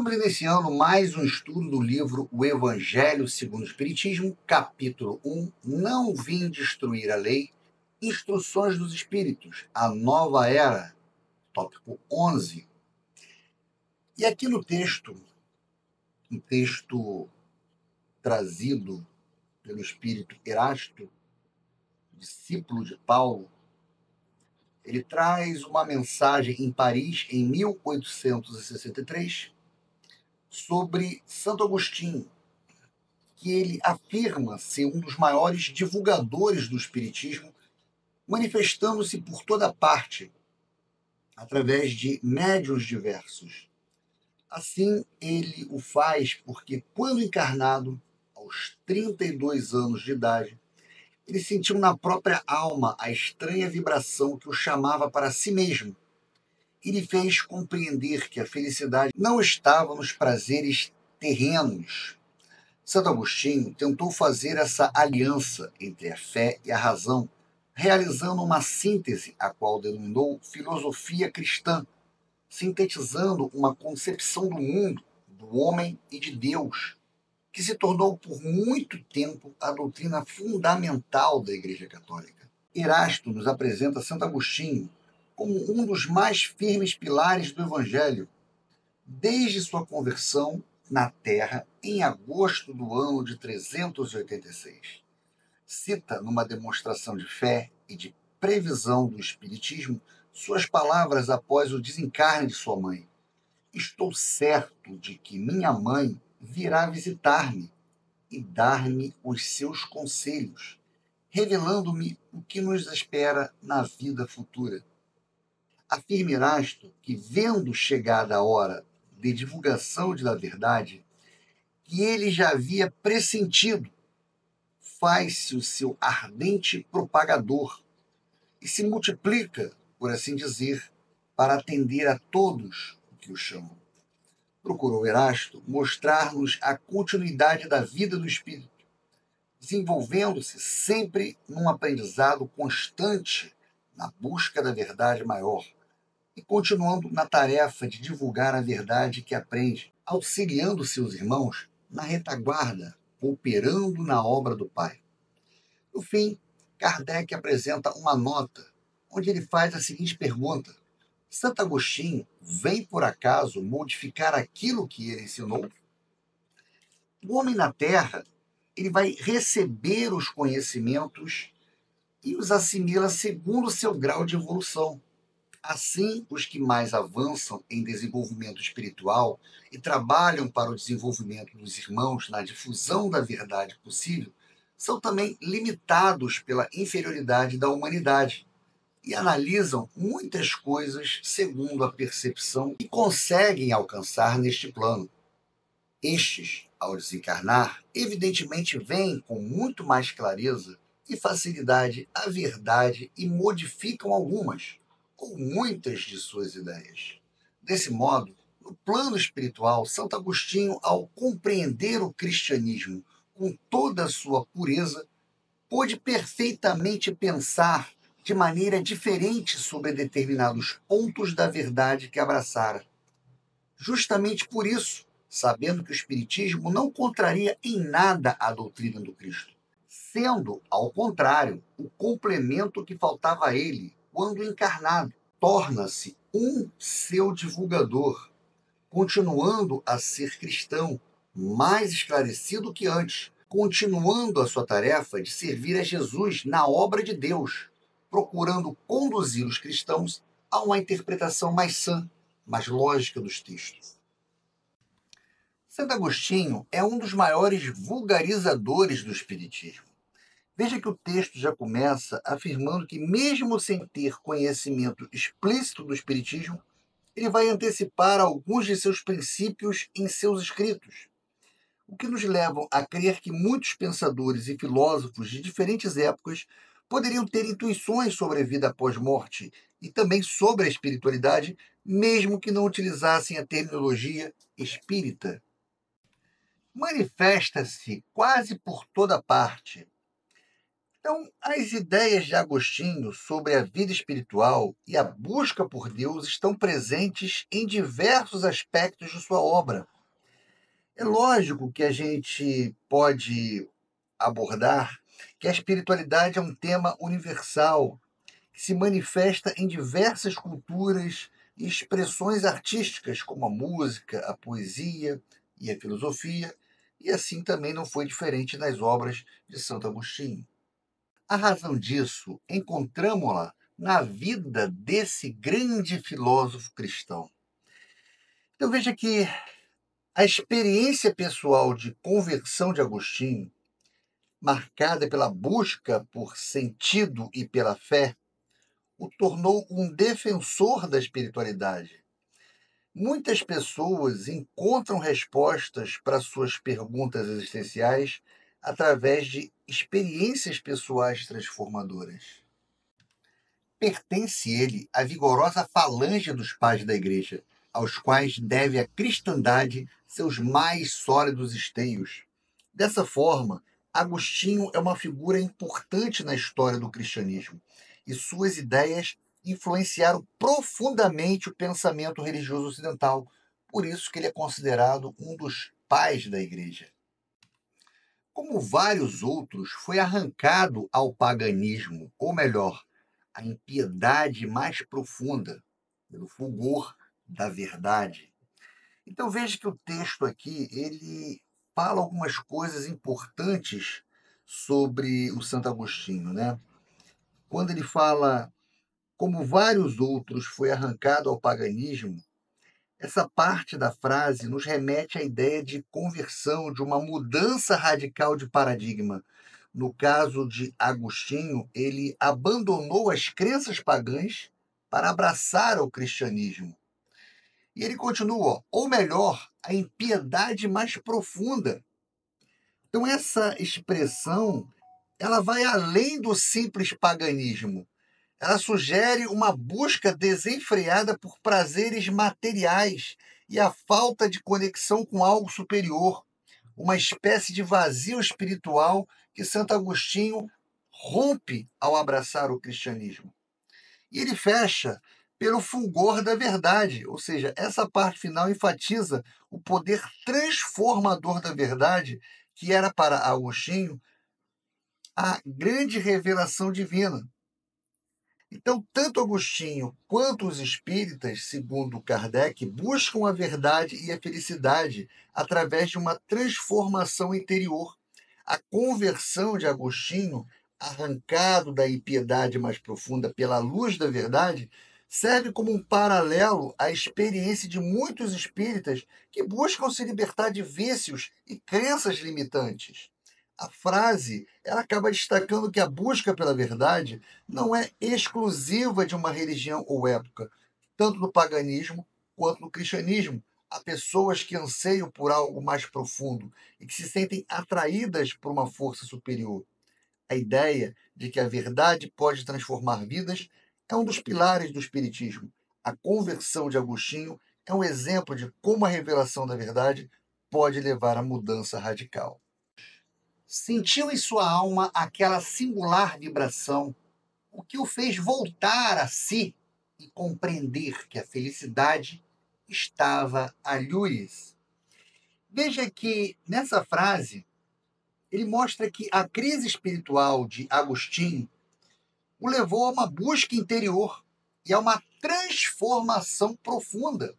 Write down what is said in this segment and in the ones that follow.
Estamos iniciando mais um estudo do livro O Evangelho segundo o Espiritismo, capítulo 1, Não Vim Destruir a Lei, Instruções dos Espíritos, a Nova Era, tópico 11. E aqui no texto, um texto trazido pelo espírito Erasto, discípulo de Paulo, ele traz uma mensagem em Paris, em 1863, sobre Santo Agostinho, que ele afirma ser um dos maiores divulgadores do espiritismo, manifestando-se por toda parte, através de médiuns diversos. Assim, ele o faz porque, quando encarnado, aos 32 anos de idade, ele sentiu na própria alma a estranha vibração que o chamava para si mesmo e lhe fez compreender que a felicidade não estava nos prazeres terrenos. Santo Agostinho tentou fazer essa aliança entre a fé e a razão, realizando uma síntese, a qual denominou filosofia cristã, sintetizando uma concepção do mundo, do homem e de Deus, que se tornou por muito tempo a doutrina fundamental da Igreja Católica. Erasto nos apresenta Santo Agostinho como um dos mais firmes pilares do Evangelho, desde sua conversão na Terra em agosto do ano de 386. Cita, numa demonstração de fé e de previsão do Espiritismo, suas palavras após o desencarne de sua mãe. Estou certo de que minha mãe virá visitar-me e dar-me os seus conselhos, revelando-me o que nos espera na vida futura. Afirma Erasto que, vendo chegada a hora de divulgação da verdade, que ele já havia pressentido, faz-se o seu ardente propagador e se multiplica, por assim dizer, para atender a todos o que o chamam. Procurou Erasto mostrar-nos a continuidade da vida do espírito, desenvolvendo-se sempre num aprendizado constante na busca da verdade maior e continuando na tarefa de divulgar a verdade que aprende, auxiliando seus irmãos na retaguarda, cooperando na obra do Pai. No fim, Kardec apresenta uma nota, onde ele faz a seguinte pergunta: Santo Agostinho vem por acaso modificar aquilo que ele ensinou? O homem na Terra, ele vai receber os conhecimentos e os assimila segundo o seu grau de evolução. Assim, os que mais avançam em desenvolvimento espiritual e trabalham para o desenvolvimento dos irmãos na difusão da verdade possível, são também limitados pela inferioridade da humanidade e analisam muitas coisas segundo a percepção que conseguem alcançar neste plano. Estes, ao desencarnar, evidentemente veem com muito mais clareza e facilidade a verdade e modificam algumas ou muitas de suas ideias. Desse modo, no plano espiritual, Santo Agostinho, ao compreender o cristianismo com toda a sua pureza, pôde perfeitamente pensar de maneira diferente sobre determinados pontos da verdade que abraçara. Justamente por isso, sabendo que o Espiritismo não contraria em nada a doutrina do Cristo, sendo, ao contrário, o complemento que faltava a ele quando encarnado, torna-se um seu divulgador, continuando a ser cristão, mais esclarecido que antes, continuando a sua tarefa de servir a Jesus na obra de Deus, procurando conduzir os cristãos a uma interpretação mais sã, mais lógica dos textos. Santo Agostinho é um dos maiores vulgarizadores do Espiritismo. Veja que o texto já começa afirmando que, mesmo sem ter conhecimento explícito do Espiritismo, ele vai antecipar alguns de seus princípios em seus escritos, o que nos leva a crer que muitos pensadores e filósofos de diferentes épocas poderiam ter intuições sobre a vida após morte e também sobre a espiritualidade, mesmo que não utilizassem a terminologia espírita. Manifesta-se quase por toda parte. Então, as ideias de Agostinho sobre a vida espiritual e a busca por Deus estão presentes em diversos aspectos de sua obra, É lógico que a gente pode abordar que a espiritualidade é um tema universal que se manifesta em diversas culturas e expressões artísticas, como a música, a poesia e a filosofia, e assim também não foi diferente nas obras de Santo Agostinho. A razão disso encontramos-la na vida desse grande filósofo cristão. Então veja que a experiência pessoal de conversão de Agostinho, marcada pela busca por sentido e pela fé, o tornou um defensor da espiritualidade. Muitas pessoas encontram respostas para suas perguntas existenciais através de experiências pessoais transformadoras. Pertence ele à vigorosa falange dos pais da Igreja, aos quais deve a cristandade seus mais sólidos esteios. Dessa forma, Agostinho é uma figura importante na história do cristianismo, e suas ideias influenciaram profundamente o pensamento religioso ocidental. Por isso que ele é considerado um dos pais da Igreja. Como vários outros, foi arrancado ao paganismo, ou melhor, à impiedade mais profunda, pelo fulgor da verdade. Então veja que o texto aqui, ele fala algumas coisas importantes sobre o Santo Agostinho, né? Quando ele fala, como vários outros, foi arrancado ao paganismo, essa parte da frase nos remete à ideia de conversão, de uma mudança radical de paradigma. No caso de Agostinho, ele abandonou as crenças pagãs para abraçar o cristianismo. E ele continua, ou melhor, a impiedade mais profunda. Então essa expressão, ela vai além do simples paganismo. Ela sugere uma busca desenfreada por prazeres materiais e a falta de conexão com algo superior, uma espécie de vazio espiritual que Santo Agostinho rompe ao abraçar o cristianismo. E ele fecha pelo fulgor da verdade, ou seja, essa parte final enfatiza o poder transformador da verdade, que era para Agostinho a grande revelação divina. Então, tanto Agostinho quanto os espíritas, segundo Kardec, buscam a verdade e a felicidade através de uma transformação interior. A conversão de Agostinho, arrancado da impiedade mais profunda pela luz da verdade, serve como um paralelo à experiência de muitos espíritas que buscam se libertar de vícios e crenças limitantes. A frase ela acaba destacando que a busca pela verdade não é exclusiva de uma religião ou época, tanto no paganismo quanto no cristianismo. Há pessoas que anseiam por algo mais profundo e que se sentem atraídas por uma força superior. A ideia de que a verdade pode transformar vidas é um dos pilares do Espiritismo. A conversão de Agostinho é um exemplo de como a revelação da verdade pode levar à mudança radical. Sentiu em sua alma aquela singular vibração, o que o fez voltar a si e compreender que a felicidade estava a lhes. Veja que nessa frase ele mostra que a crise espiritual de Agostinho o levou a uma busca interior e a uma transformação profunda.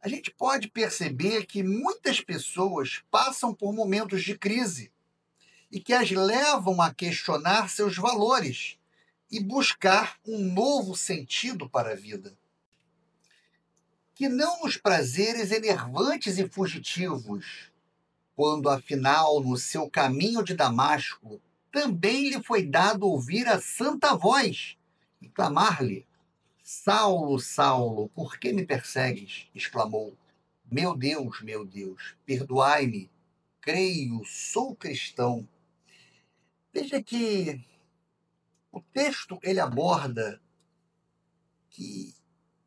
A gente pode perceber que muitas pessoas passam por momentos de crise e que as levam a questionar seus valores e buscar um novo sentido para a vida. Que não nos prazeres enervantes e fugitivos, quando afinal no seu caminho de Damasco também lhe foi dado ouvir a santa voz e clamar-lhe: Saulo, Saulo, por que me persegues? Exclamou. Meu Deus, perdoai-me. Creio, sou cristão. Veja que o texto ele aborda que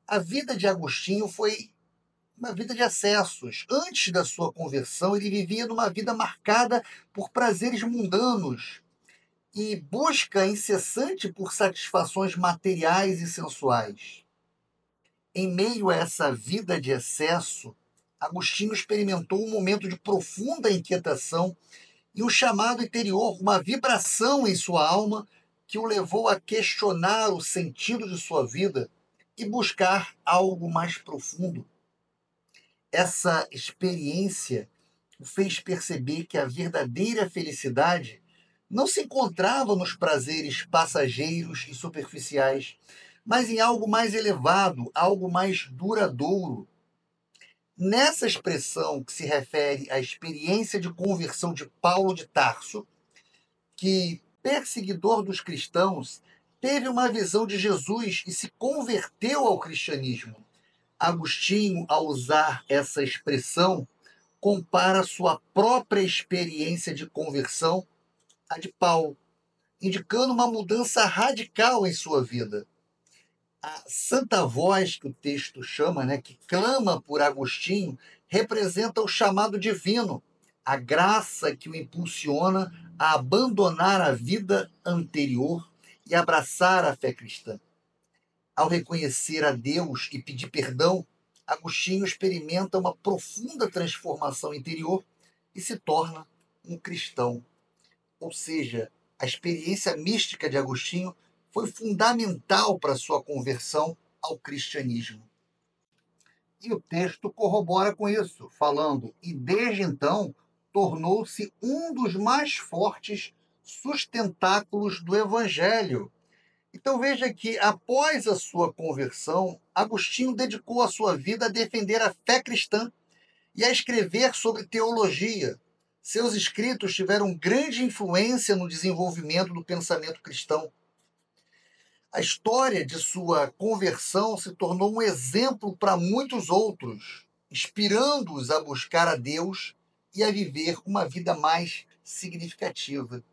a vida de Agostinho foi uma vida de excessos. Antes da sua conversão, ele vivia numa vida marcada por prazeres mundanos e busca incessante por satisfações materiais e sensuais. Em meio a essa vida de excesso, Agostinho experimentou um momento de profunda inquietação e um chamado interior, uma vibração em sua alma que o levou a questionar o sentido de sua vida e buscar algo mais profundo. Essa experiência o fez perceber que a verdadeira felicidade não se encontrava nos prazeres passageiros e superficiais, mas em algo mais elevado, algo mais duradouro. Nessa expressão que se refere à experiência de conversão de Paulo de Tarso, que, perseguidor dos cristãos, teve uma visão de Jesus e se converteu ao cristianismo. Agostinho, ao usar essa expressão, compara sua própria experiência de conversão à de Paulo, indicando uma mudança radical em sua vida. A santa voz que o texto chama, que clama por Agostinho, representa o chamado divino, a graça que o impulsiona a abandonar a vida anterior e abraçar a fé cristã. Ao reconhecer a Deus e pedir perdão, Agostinho experimenta uma profunda transformação interior e se torna um cristão. Ou seja, a experiência mística de Agostinho foi fundamental para sua conversão ao cristianismo. E o texto corrobora com isso, falando: e desde então tornou-se um dos mais fortes sustentáculos do evangelho. Então veja que, após a sua conversão, Agostinho dedicou a sua vida a defender a fé cristã e a escrever sobre teologia. Seus escritos tiveram grande influência no desenvolvimento do pensamento cristão. A história de sua conversão se tornou um exemplo para muitos outros, inspirando-os a buscar a Deus e a viver uma vida mais significativa.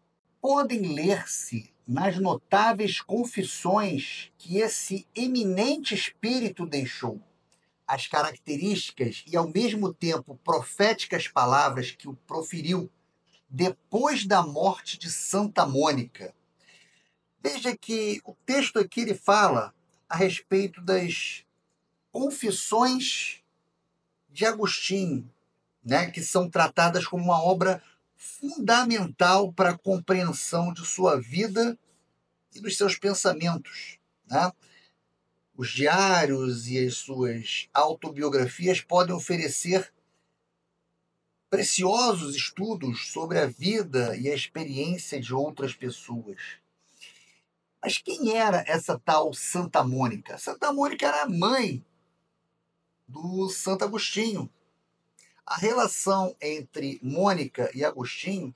Podem ler-se nas notáveis confissões que esse eminente espírito deixou, as características e, ao mesmo tempo, proféticas palavras que o proferiu depois da morte de Santa Mônica. Veja que o texto aqui ele fala a respeito das confissões de Agostinho, que são tratadas como uma obra fundamental para a compreensão de sua vida e dos seus pensamentos. Os diários e as suas autobiografias podem oferecer preciosos estudos sobre a vida e a experiência de outras pessoas. Mas quem era essa tal Santa Mônica? Santa Mônica era a mãe do Santo Agostinho. A relação entre Mônica e Agostinho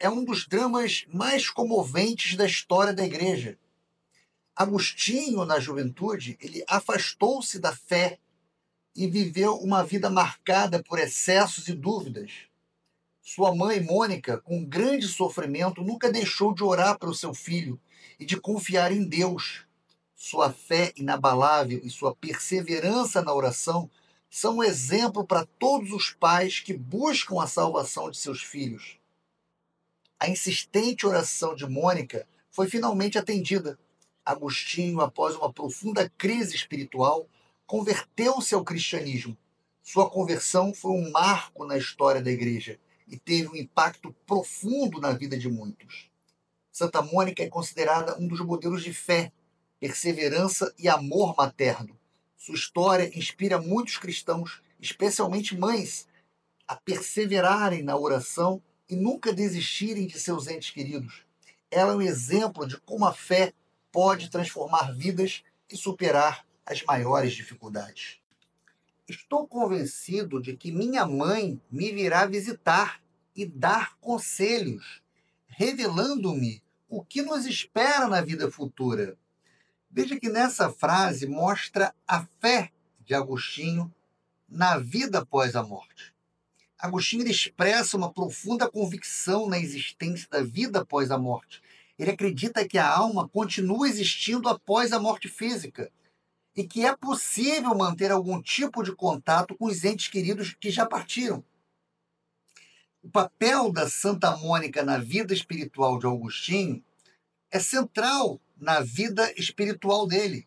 é um dos dramas mais comoventes da história da Igreja. Agostinho, na juventude, ele afastou-se da fé e viveu uma vida marcada por excessos e dúvidas. Sua mãe, Mônica, com grande sofrimento, nunca deixou de orar pelo seu filho e de confiar em Deus. Sua fé inabalável e sua perseverança na oração são um exemplo para todos os pais que buscam a salvação de seus filhos. A insistente oração de Mônica foi finalmente atendida. Agostinho, após uma profunda crise espiritual, converteu-se ao cristianismo. Sua conversão foi um marco na história da Igreja e teve um impacto profundo na vida de muitos. Santa Mônica é considerada um dos modelos de fé, perseverança e amor materno. Sua história inspira muitos cristãos, especialmente mães, a perseverarem na oração e nunca desistirem de seus entes queridos. Ela é um exemplo de como a fé pode transformar vidas e superar as maiores dificuldades. Estou convencido de que minha mãe me virá visitar e dar conselhos, revelando-me o que nos espera na vida futura. Veja que nessa frase mostra a fé de Agostinho na vida após a morte. Agostinho expressa uma profunda convicção na existência da vida após a morte. Ele acredita que a alma continua existindo após a morte física e que é possível manter algum tipo de contato com os entes queridos que já partiram. O papel da Santa Mônica na vida espiritual de Agostinho é central na vida espiritual dele.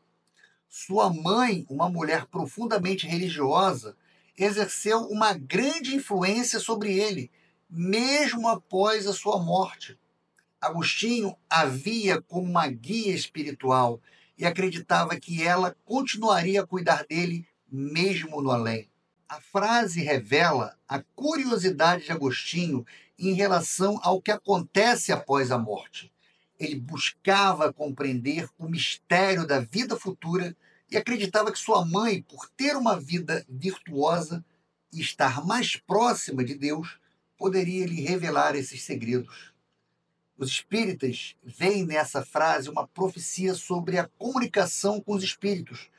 Sua mãe, uma mulher profundamente religiosa, exerceu uma grande influência sobre ele, mesmo após a sua morte. Agostinho a via como uma guia espiritual e acreditava que ela continuaria a cuidar dele mesmo no além. A frase revela a curiosidade de Agostinho em relação ao que acontece após a morte. Ele buscava compreender o mistério da vida futura e acreditava que sua mãe, por ter uma vida virtuosa e estar mais próxima de Deus, poderia lhe revelar esses segredos. Os espíritas veem nessa frase uma profecia sobre a comunicação com os espíritos.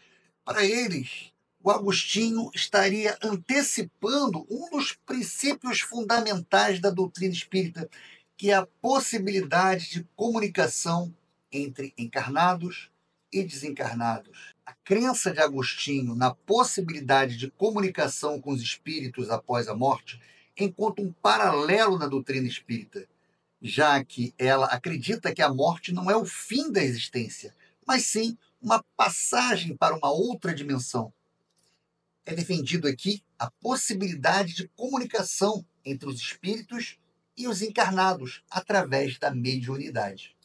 Para eles, o Agostinho estaria antecipando um dos princípios fundamentais da doutrina espírita, que é a possibilidade de comunicação entre encarnados e desencarnados. A crença de Agostinho na possibilidade de comunicação com os espíritos após a morte encontra um paralelo na doutrina espírita, já que ela acredita que a morte não é o fim da existência, mas sim uma passagem para uma outra dimensão. É defendido aqui a possibilidade de comunicação entre os espíritos e os encarnados através da mediunidade.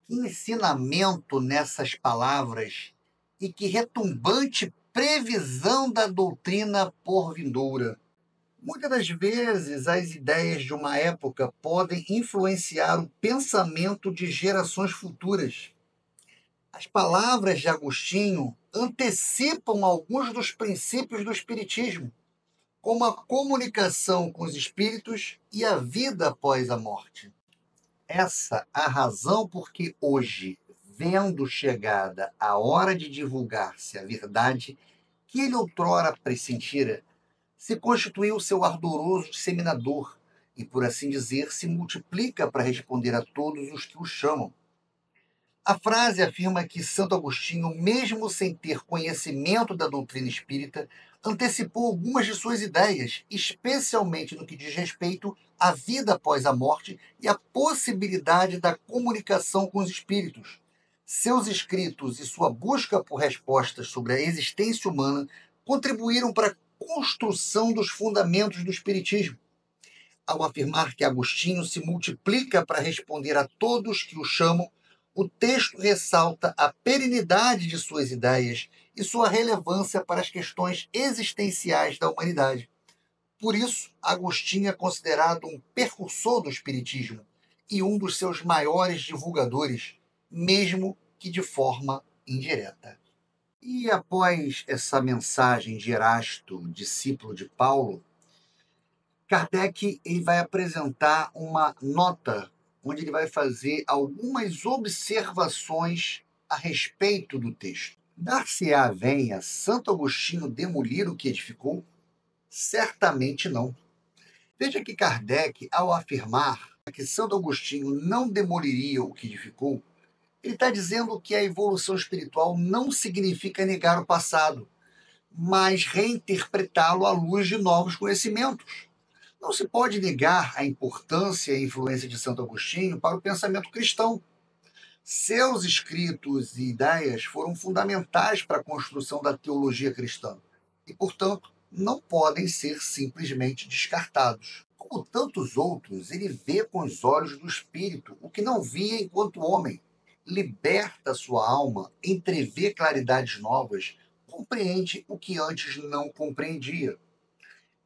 Que ensinamento nessas palavras e que retumbante previsão da doutrina por vindoura. Muitas das vezes, as ideias de uma época podem influenciar o pensamento de gerações futuras. As palavras de Agostinho antecipam alguns dos princípios do Espiritismo, como a comunicação com os espíritos e a vida após a morte. Essa a razão por que hoje, vendo chegada a hora de divulgar-se a verdade que ele outrora pressentira, se constituiu seu ardoroso disseminador e, por assim dizer, se multiplica para responder a todos os que o chamam. A frase afirma que Santo Agostinho, mesmo sem ter conhecimento da doutrina espírita, antecipou algumas de suas ideias, especialmente no que diz respeito à vida após a morte e à possibilidade da comunicação com os espíritos. Seus escritos e sua busca por respostas sobre a existência humana contribuíram para a construção dos fundamentos do espiritismo. Ao afirmar que Agostinho se multiplica para responder a todos que o chamam, o texto ressalta a perenidade de suas ideias e sua relevância para as questões existenciais da humanidade. Por isso, Agostinho é considerado um precursor do espiritismo e um dos seus maiores divulgadores, mesmo que de forma indireta. E após essa mensagem de Erasto, discípulo de Paulo, Kardec ele vai apresentar uma nota onde ele vai fazer algumas observações a respeito do texto. Dar-se-á venha Santo Agostinho demolir o que edificou? Certamente não. Veja que Kardec, ao afirmar que Santo Agostinho não demoliria o que edificou, ele está dizendo que a evolução espiritual não significa negar o passado, mas reinterpretá-lo à luz de novos conhecimentos. Não se pode negar a importância e a influência de Santo Agostinho para o pensamento cristão. Seus escritos e ideias foram fundamentais para a construção da teologia cristã e, portanto, não podem ser simplesmente descartados. Como tantos outros, ele vê com os olhos do espírito o que não via enquanto homem, liberta sua alma, entrevê claridades novas, compreende o que antes não compreendia.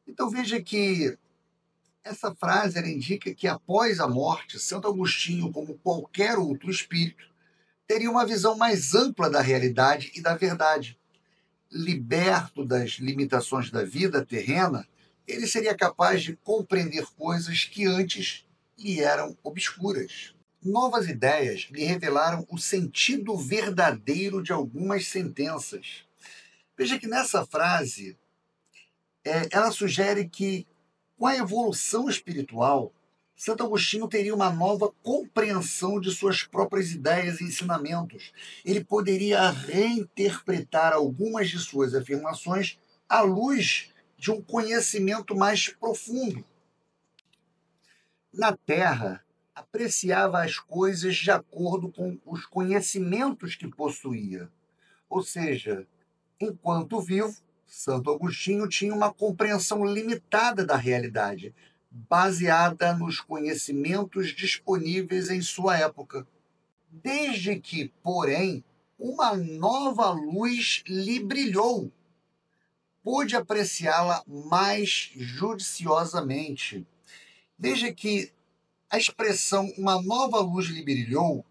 Então veja que essa frase ela indica que após a morte, Santo Agostinho, como qualquer outro espírito, teria uma visão mais ampla da realidade e da verdade. Liberto das limitações da vida terrena, ele seria capaz de compreender coisas que antes lhe eram obscuras. Novas ideias lhe revelaram o sentido verdadeiro de algumas sentenças. Veja que nessa frase, ela sugere que, com a evolução espiritual, Santo Agostinho teria uma nova compreensão de suas próprias ideias e ensinamentos. Ele poderia reinterpretar algumas de suas afirmações à luz de um conhecimento mais profundo. Na Terra, apreciava as coisas de acordo com os conhecimentos que possuía. Ou seja, enquanto vivo, Santo Agostinho tinha uma compreensão limitada da realidade, baseada nos conhecimentos disponíveis em sua época. Desde que, porém, uma nova luz lhe brilhou, pôde apreciá-la mais judiciosamente. Veja que a expressão uma nova luz lhe brilhou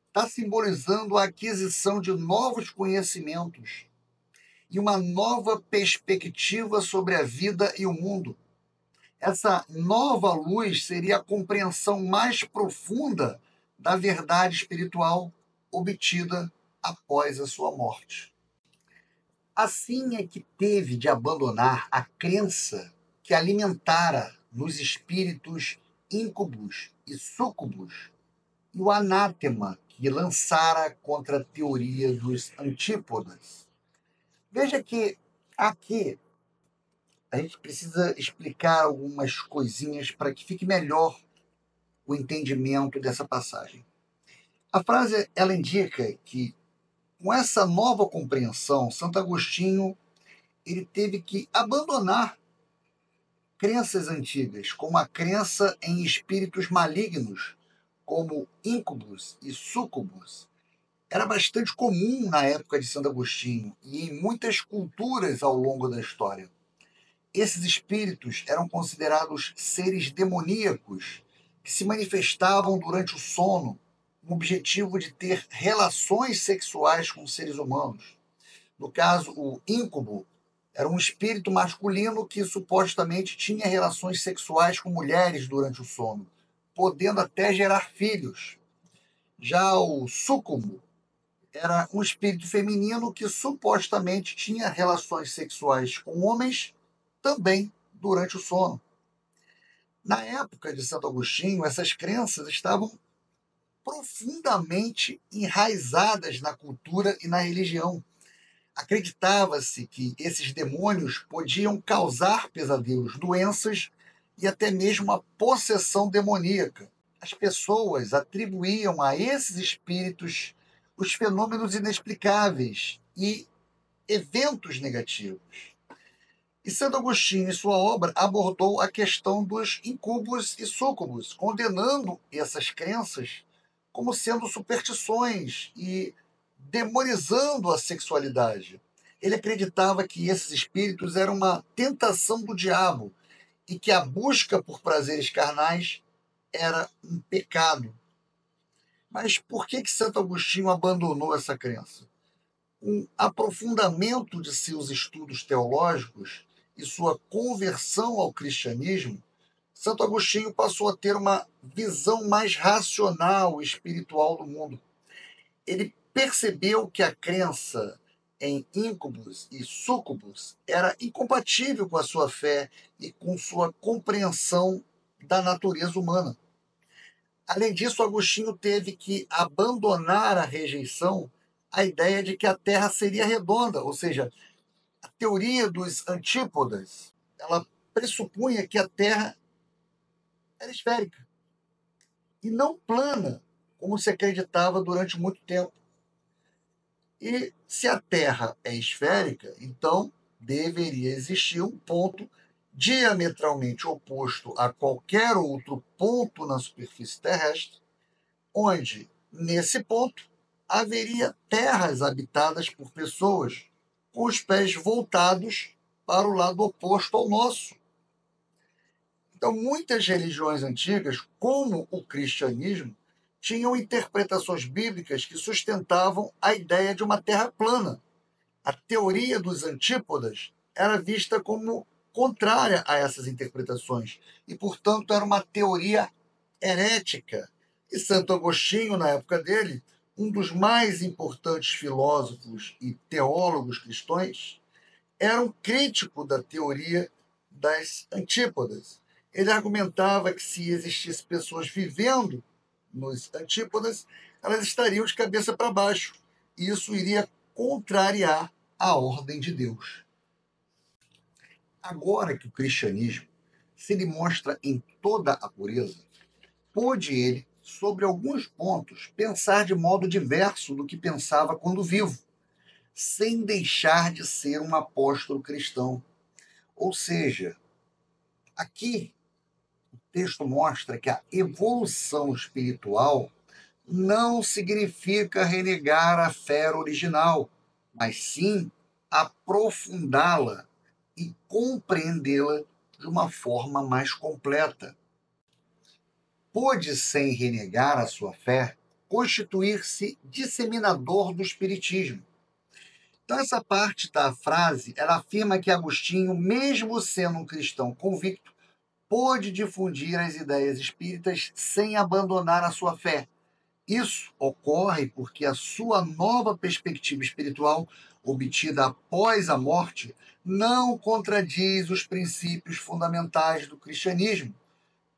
está simbolizando a aquisição de novos conhecimentos e uma nova perspectiva sobre a vida e o mundo. Essa nova luz seria a compreensão mais profunda da verdade espiritual obtida após a sua morte. Assim é que teve de abandonar a crença que alimentara nos espíritos íncubos e súcubos e o anátema que lançara contra a teoria dos antípodas. Veja que aqui a gente precisa explicar algumas coisinhas para que fique melhor o entendimento dessa passagem. A frase ela indica que com essa nova compreensão, Santo Agostinho ele teve que abandonar crenças antigas, como a crença em espíritos malignos, como íncubos e súcubos. Era bastante comum na época de Santo Agostinho e em muitas culturas ao longo da história. Esses espíritos eram considerados seres demoníacos que se manifestavam durante o sono, com o objetivo de ter relações sexuais com seres humanos. No caso, o íncube era um espírito masculino que supostamente tinha relações sexuais com mulheres durante o sono, podendo até gerar filhos. Já o súcubo era um espírito feminino que supostamente tinha relações sexuais com homens também durante o sono. Na época de Santo Agostinho, essas crenças estavam profundamente enraizadas na cultura e na religião. Acreditava-se que esses demônios podiam causar pesadelos, doenças e até mesmo a possessão demoníaca. As pessoas atribuíam a esses espíritos os fenômenos inexplicáveis e eventos negativos. E Santo Agostinho, em sua obra, abordou a questão dos incubos e súcubos, condenando essas crenças como sendo superstições e demonizando a sexualidade. Ele acreditava que esses espíritos eram uma tentação do diabo e que a busca por prazeres carnais era um pecado. Mas por que Santo Agostinho abandonou essa crença? Um aprofundamento de seus estudos teológicos e sua conversão ao cristianismo, Santo Agostinho passou a ter uma visão mais racional e espiritual do mundo. Ele percebeu que a crença em íncubos e súcubos era incompatível com a sua fé e com sua compreensão da natureza humana. Além disso, Agostinho teve que abandonar a rejeição à ideia de que a Terra seria redonda, ou seja, a teoria dos antípodas, ela pressupunha que a Terra era esférica e não plana, como se acreditava durante muito tempo. E se a Terra é esférica, então deveria existir um ponto diametralmente oposto a qualquer outro ponto na superfície terrestre, onde, nesse ponto, haveria terras habitadas por pessoas com os pés voltados para o lado oposto ao nosso. Então, muitas religiões antigas, como o cristianismo, tinham interpretações bíblicas que sustentavam a ideia de uma terra plana. A teoria dos antípodas era vista como contrária a essas interpretações e, portanto, era uma teoria herética. E Santo Agostinho, na época dele, um dos mais importantes filósofos e teólogos cristãos, era um crítico da teoria das antípodas. Ele argumentava que se existissem pessoas vivendo nos antípodas, elas estariam de cabeça para baixo. E isso iria contrariar a ordem de Deus. Agora que o cristianismo se lhe mostra em toda a pureza, pôde ele, sobre alguns pontos, pensar de modo diverso do que pensava quando vivo. sem deixar de ser um apóstolo cristão. Ou seja, aqui o texto mostra que a evolução espiritual não significa renegar a fé original, mas sim aprofundá-la e compreendê-la de uma forma mais completa. Pôde, sem renegar a sua fé, constituir-se disseminador do espiritismo. Então, essa parte da frase, ela afirma que Agostinho, mesmo sendo um cristão convicto, pôde difundir as ideias espíritas sem abandonar a sua fé. Isso ocorre porque a sua nova perspectiva espiritual, obtida após a morte, não contradiz os princípios fundamentais do cristianismo,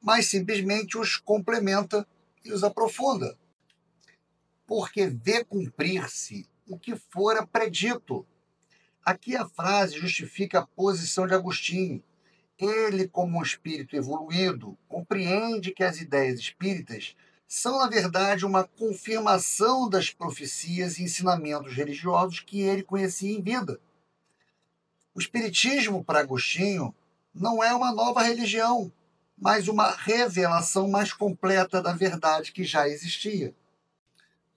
mas simplesmente os complementa e os aprofunda, porque vê cumprir-se o que fora predito. Aqui a frase justifica a posição de Agostinho. Ele, como um espírito evoluído, compreende que as ideias espíritas são, na verdade, uma confirmação das profecias e ensinamentos religiosos que ele conhecia em vida. O espiritismo, para Agostinho, não é uma nova religião, mas uma revelação mais completa da verdade que já existia.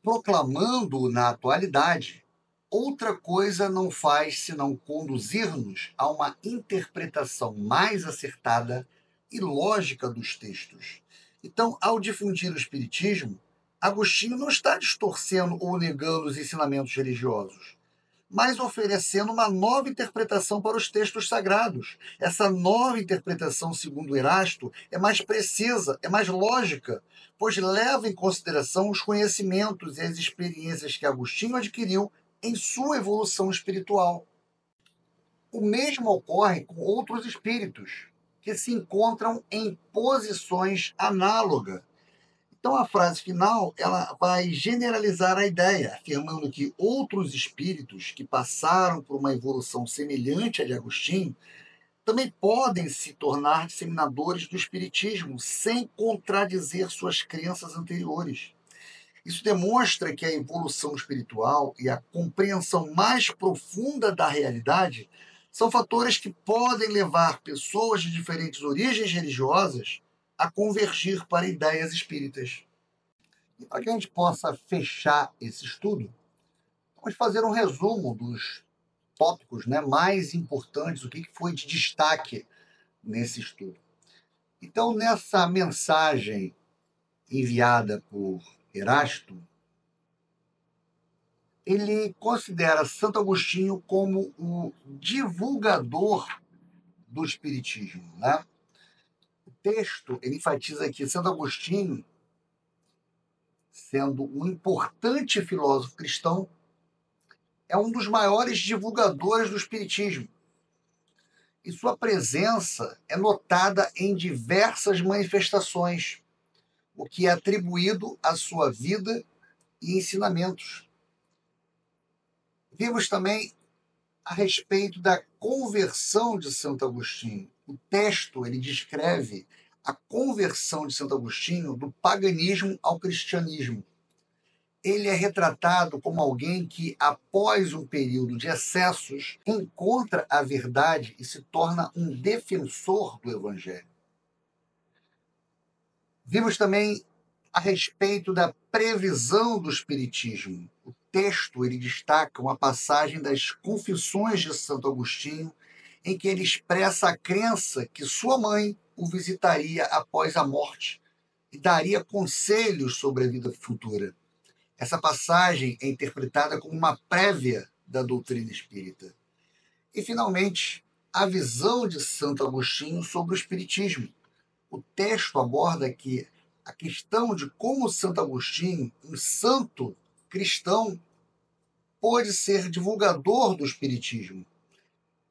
Proclamando-o na atualidade, outra coisa não faz senão conduzir-nos a uma interpretação mais acertada e lógica dos textos. Então, ao difundir o Espiritismo, Agostinho não está distorcendo ou negando os ensinamentos religiosos, mas oferecendo uma nova interpretação para os textos sagrados. Essa nova interpretação, segundo Erasto, é mais precisa, é mais lógica, pois leva em consideração os conhecimentos e as experiências que Agostinho adquiriu em sua evolução espiritual. O mesmo ocorre com outros espíritos, que se encontram em posições análogas. Então, a frase final ela vai generalizar a ideia, afirmando que outros espíritos que passaram por uma evolução semelhante à de Agostinho também podem se tornar disseminadores do espiritismo sem contradizer suas crenças anteriores. Isso demonstra que a evolução espiritual e a compreensão mais profunda da realidade são fatores que podem levar pessoas de diferentes origens religiosas a convergir para ideias espíritas. E para que a gente possa fechar esse estudo, vamos fazer um resumo dos tópicos, mais importantes, o que foi de destaque nesse estudo. Então, nessa mensagem enviada por Erasto, ele considera Santo Agostinho como o divulgador do Espiritismo. O texto ele enfatiza que Santo Agostinho, sendo um importante filósofo cristão, é um dos maiores divulgadores do Espiritismo. E sua presença é notada em diversas manifestações, o que é atribuído à sua vida e ensinamentos. Vimos também a respeito da conversão de Santo Agostinho. O texto ele descreve a conversão de Santo Agostinho do paganismo ao cristianismo. Ele é retratado como alguém que, após um período de excessos, encontra a verdade e se torna um defensor do Evangelho. Vimos também a respeito da previsão do Espiritismo. O texto ele destaca uma passagem das Confissões de Santo Agostinho, em que ele expressa a crença que sua mãe o visitaria após a morte e daria conselhos sobre a vida futura. Essa passagem é interpretada como uma prévia da doutrina espírita. E, finalmente, a visão de Santo Agostinho sobre o Espiritismo. O texto aborda que a questão de como Santo Agostinho, um santo cristão, pôde ser divulgador do Espiritismo.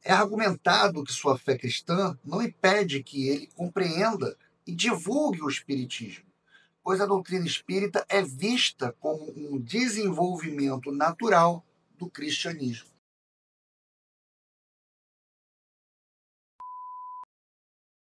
É argumentado que sua fé cristã não impede que ele compreenda e divulgue o Espiritismo, pois a doutrina espírita é vista como um desenvolvimento natural do cristianismo.